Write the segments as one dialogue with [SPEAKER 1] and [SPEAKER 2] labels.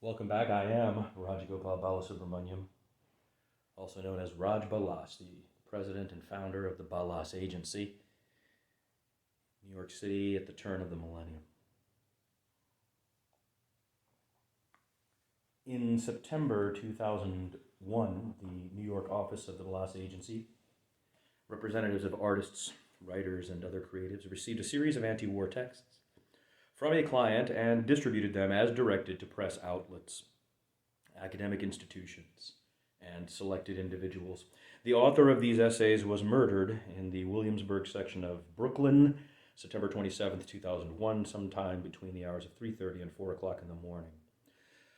[SPEAKER 1] Welcome back. I am Rajagopal Balasubramaniam, also known as Raj Balas, the president and founder of the Balas Agency, New York City at the turn of the millennium. In September 2001, the New York office of the Balas Agency, representatives of artists, writers, and other creatives received a series of anti-war texts from a client and distributed them as directed to press outlets, academic institutions, and selected individuals. The author of these essays was murdered in the Williamsburg section of Brooklyn, September 27th, 2001, sometime between the hours of 3:30 and 4 o'clock in the morning.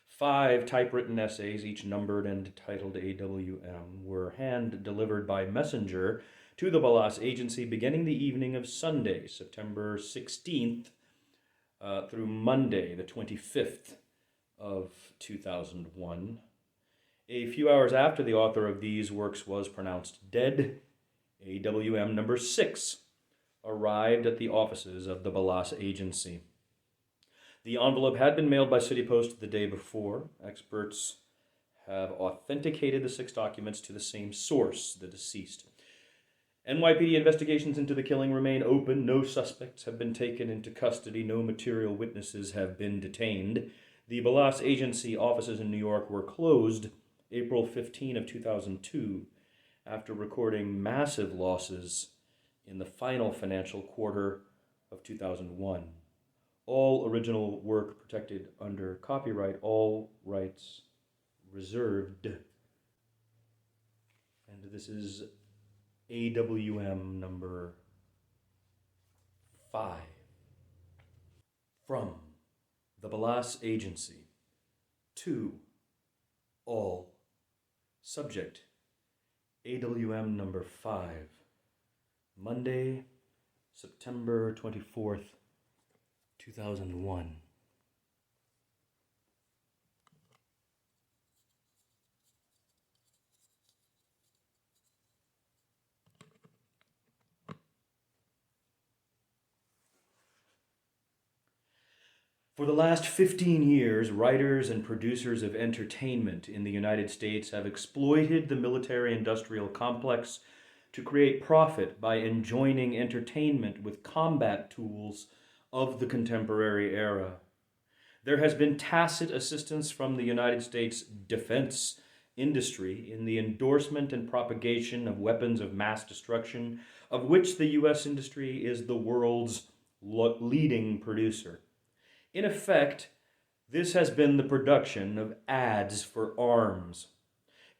[SPEAKER 1] 5 typewritten essays, each numbered and titled A.W.M, were hand-delivered by messenger to the Balas Agency beginning the evening of Sunday, September 16th, through Monday, the 25th of 2001. A few hours after the author of these works was pronounced dead, A.W.M. number 6 arrived at the offices of the Balas Agency. The envelope had been mailed by City Post the day before. Experts have authenticated the 6 documents to the same source, the deceased. NYPD investigations into the killing remain open. No suspects have been taken into custody. No material witnesses have been detained. The Balas Agency offices in New York were closed April 15 of 2002 after recording massive losses in the final financial quarter of 2001. All original work protected under copyright, all rights reserved. And this is A.W.M. number 5. From the Balas Agency to all. Subject A.W.M. number 5. Monday, September 24th, 2001. For the last 15 years, writers and producers of entertainment in the United States have exploited the military-industrial complex to create profit by enjoining entertainment with combat tools of the contemporary era. There has been tacit assistance from the United States defense industry in the endorsement and propagation of weapons of mass destruction, of which the U.S. industry is the world's leading producer. In effect, this has been the production of ads for arms.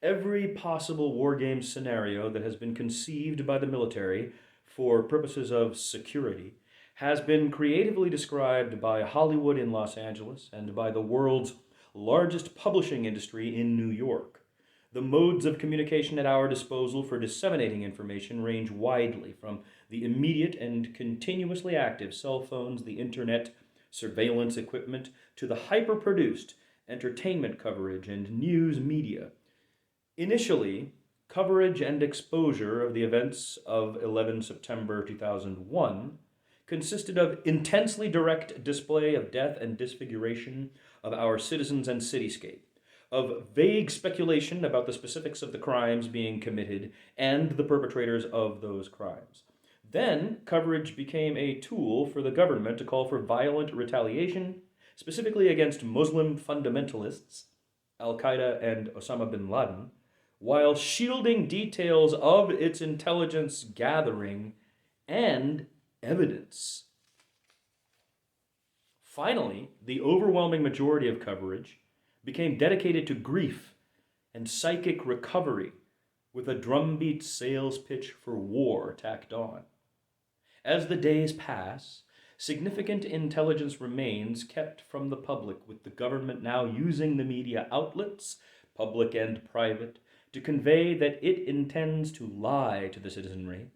[SPEAKER 1] Every possible war game scenario that has been conceived by the military for purposes of security has been creatively described by Hollywood in Los Angeles and by the world's largest publishing industry in New York. The modes of communication at our disposal for disseminating information range widely from the immediate and continuously active cell phones, the internet, surveillance equipment, to the hyper-produced entertainment coverage and news media. Initially, coverage and exposure of the events of 11 September 2001 consisted of intensely direct display of death and disfiguration of our citizens and cityscape, of vague speculation about the specifics of the crimes being committed and the perpetrators of those crimes. Then, coverage became a tool for the government to call for violent retaliation, specifically against Muslim fundamentalists, Al-Qaeda and Osama bin Laden, while shielding details of its intelligence gathering and evidence. Finally, the overwhelming majority of coverage became dedicated to grief and psychic recovery, with a drumbeat sales pitch for war tacked on. As the days pass, significant intelligence remains kept from the public, with the government now using the media outlets, public and private, to convey that it intends to lie to the citizenry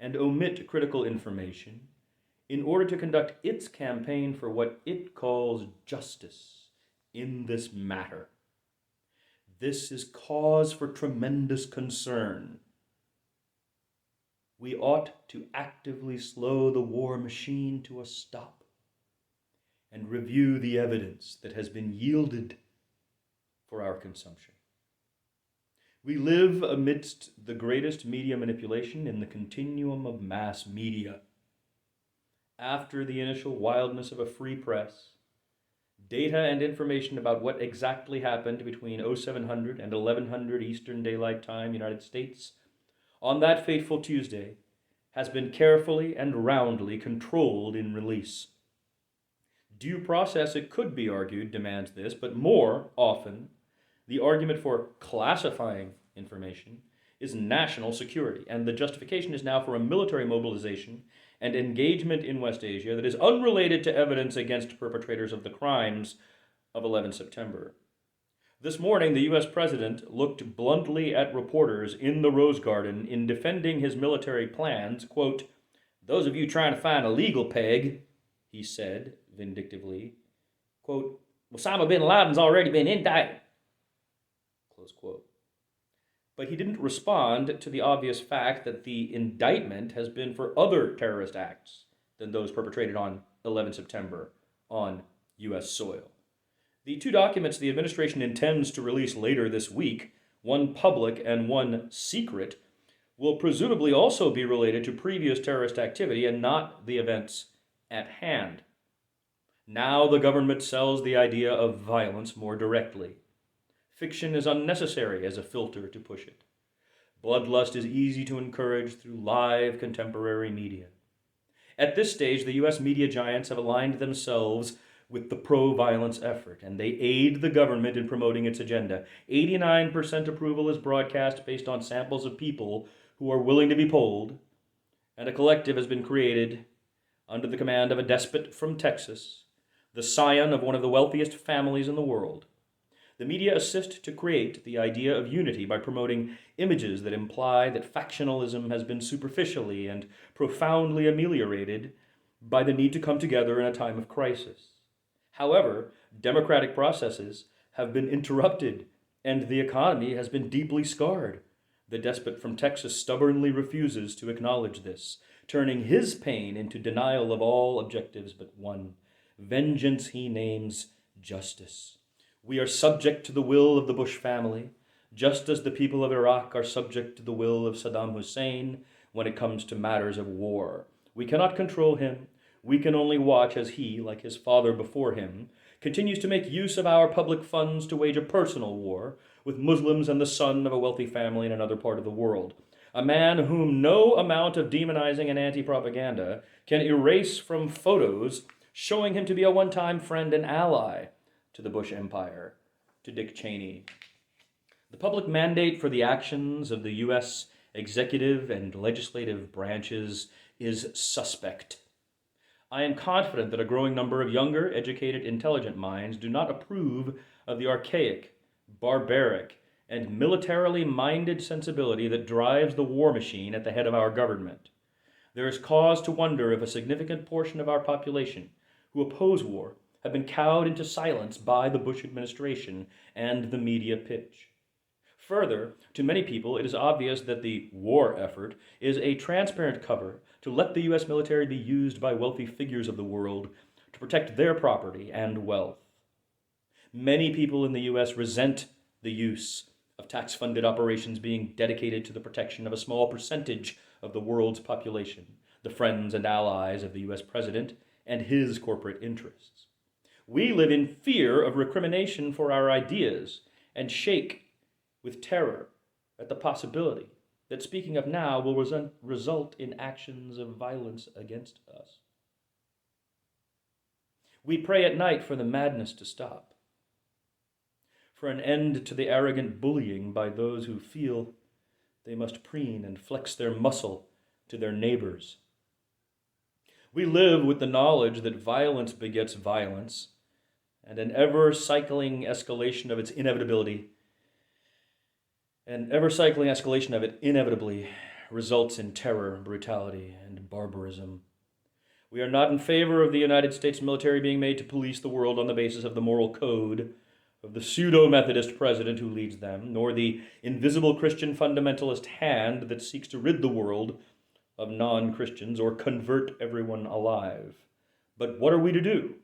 [SPEAKER 1] and omit critical information in order to conduct its campaign for what it calls justice in this matter. This is cause for tremendous concern. We ought to actively slow the war machine to a stop and review the evidence that has been yielded for our consumption. We live amidst the greatest media manipulation in the continuum of mass media. After the initial wildness of a free press, data and information about what exactly happened between 0700 and 1100 Eastern Daylight Time, United States, on that fateful Tuesday, has been carefully and roundly controlled in release. Due process, it could be argued, demands this, but more often, the argument for classifying information is national security, and the justification is now for a military mobilization and engagement in West Asia that is unrelated to evidence against perpetrators of the crimes of 11 September. This morning, the U.S. President looked bluntly at reporters in the Rose Garden in defending his military plans. Quote, "Those of you trying to find a legal peg," he said vindictively, quote, "Osama bin Laden's already been indicted." Close quote. But he didn't respond to the obvious fact that the indictment has been for other terrorist acts than those perpetrated on 11 September on U.S. soil. The two documents the administration intends to release later this week, one public and one secret, will presumably also be related to previous terrorist activity and not the events at hand. Now the government sells the idea of violence more directly. Fiction is unnecessary as a filter to push it. Bloodlust is easy to encourage through live contemporary media. At this stage, the U.S. media giants have aligned themselves with the pro-violence effort, and they aid the government in promoting its agenda. 89% approval is broadcast based on samples of people who are willing to be polled, and a collective has been created under the command of a despot from Texas, the scion of one of the wealthiest families in the world. The media assist to create the idea of unity by promoting images that imply that factionalism has been superficially and profoundly ameliorated by the need to come together in a time of crisis. However, democratic processes have been interrupted and the economy has been deeply scarred. The despot from Texas stubbornly refuses to acknowledge this, turning his pain into denial of all objectives but one. Vengeance he names justice. We are subject to the will of the Bush family, just as the people of Iraq are subject to the will of Saddam Hussein when it comes to matters of war. We cannot control him. We can only watch as he, like his father before him, continues to make use of our public funds to wage a personal war with Muslims and the son of a wealthy family in another part of the world. A man whom no amount of demonizing and anti-propaganda can erase from photos showing him to be a one-time friend and ally to the Bush Empire, to Dick Cheney. The public mandate for the actions of the U.S. executive and legislative branches is suspect. I am confident that a growing number of younger, educated, intelligent minds do not approve of the archaic, barbaric, and militarily minded sensibility that drives the war machine at the head of our government. There is cause to wonder if a significant portion of our population who oppose war have been cowed into silence by the Bush administration and the media pitch. Further, to many people, it is obvious that the war effort is a transparent cover to let the U.S. military be used by wealthy figures of the world to protect their property and wealth. Many people in the U.S. resent the use of tax-funded operations being dedicated to the protection of a small percentage of the world's population, the friends and allies of the U.S. president and his corporate interests. We live in fear of recrimination for our ideas and shake with terror at the possibility that speaking of now will result in actions of violence against us. We pray at night for the madness to stop, for an end to the arrogant bullying by those who feel they must preen and flex their muscle to their neighbors. We live with the knowledge that violence begets violence, and an ever-cycling escalation of its inevitability, inevitably results in terror, brutality, and barbarism. We are not in favor of the United States military being made to police the world on the basis of the moral code of the pseudo-Methodist president who leads them, nor the invisible Christian fundamentalist hand that seeks to rid the world of non-Christians or convert everyone alive. But what are we to do?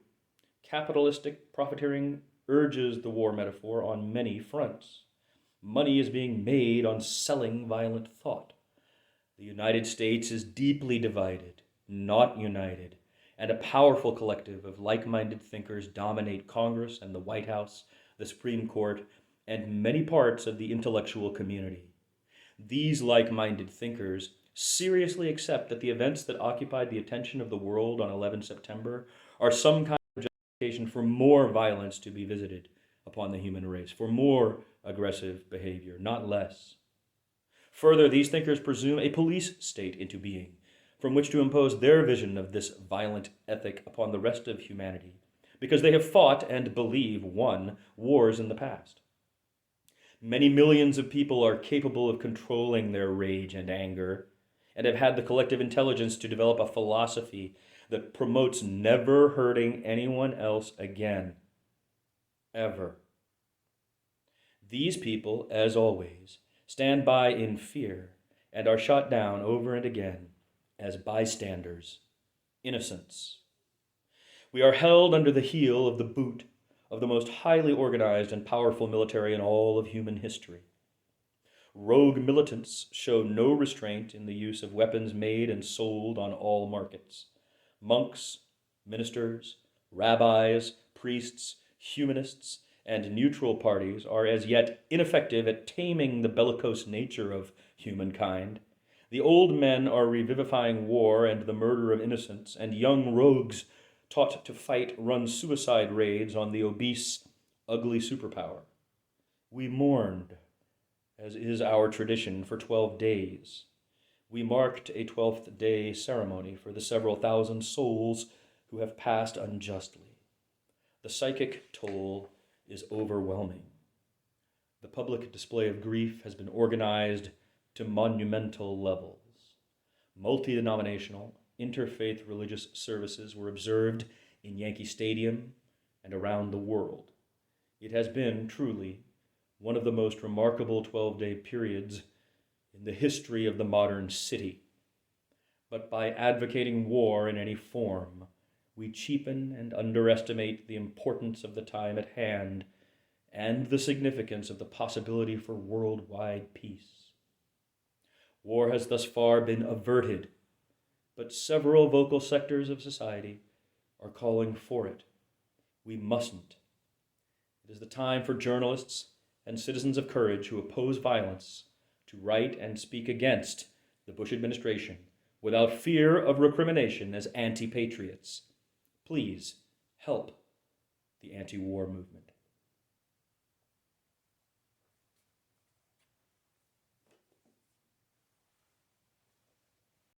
[SPEAKER 1] Capitalistic, profiteering urges the war metaphor on many fronts. Money is being made on selling violent thought. The United States is deeply divided, not united, and a powerful collective of like minded thinkers dominate Congress and the White House, the Supreme Court, and many parts of the intellectual community. These like minded thinkers seriously accept that the events that occupied the attention of the world on 11 September are some kind of justification for more violence to be visited upon the human race, for more aggressive behavior, not less. Further, these thinkers presume a police state into being, from which to impose their vision of this violent ethic upon the rest of humanity, because they have fought and believe won wars in the past. Many millions of people are capable of controlling their rage and anger, and have had the collective intelligence to develop a philosophy that promotes never hurting anyone else again, ever. These people, as always, stand by in fear and are shot down over and again as bystanders, innocents. We are held under the heel of the boot of the most highly organized and powerful military in all of human history. Rogue militants show no restraint in the use of weapons made and sold on all markets. Monks, ministers, rabbis, priests, humanists, and neutral parties are as yet ineffective at taming the bellicose nature of humankind. The old men are revivifying war and the murder of innocents, and young rogues taught to fight run suicide raids on the obese, ugly superpower. We mourned, as is our tradition, for 12 days. We marked a 12th day ceremony for the several thousand souls who have passed unjustly. The psychic toll is overwhelming. The public display of grief has been organized to monumental levels. Multi-denominational, interfaith religious services were observed in Yankee Stadium and around the world. It has been, truly, one of the most remarkable 12-day periods in the history of the modern city. But by advocating war in any form, we cheapen and underestimate the importance of the time at hand and the significance of the possibility for worldwide peace. War has thus far been averted, but several vocal sectors of society are calling for it. We mustn't. It is the time for journalists and citizens of courage who oppose violence to write and speak against the Bush administration without fear of recrimination as anti-patriots. Please help the anti-war movement.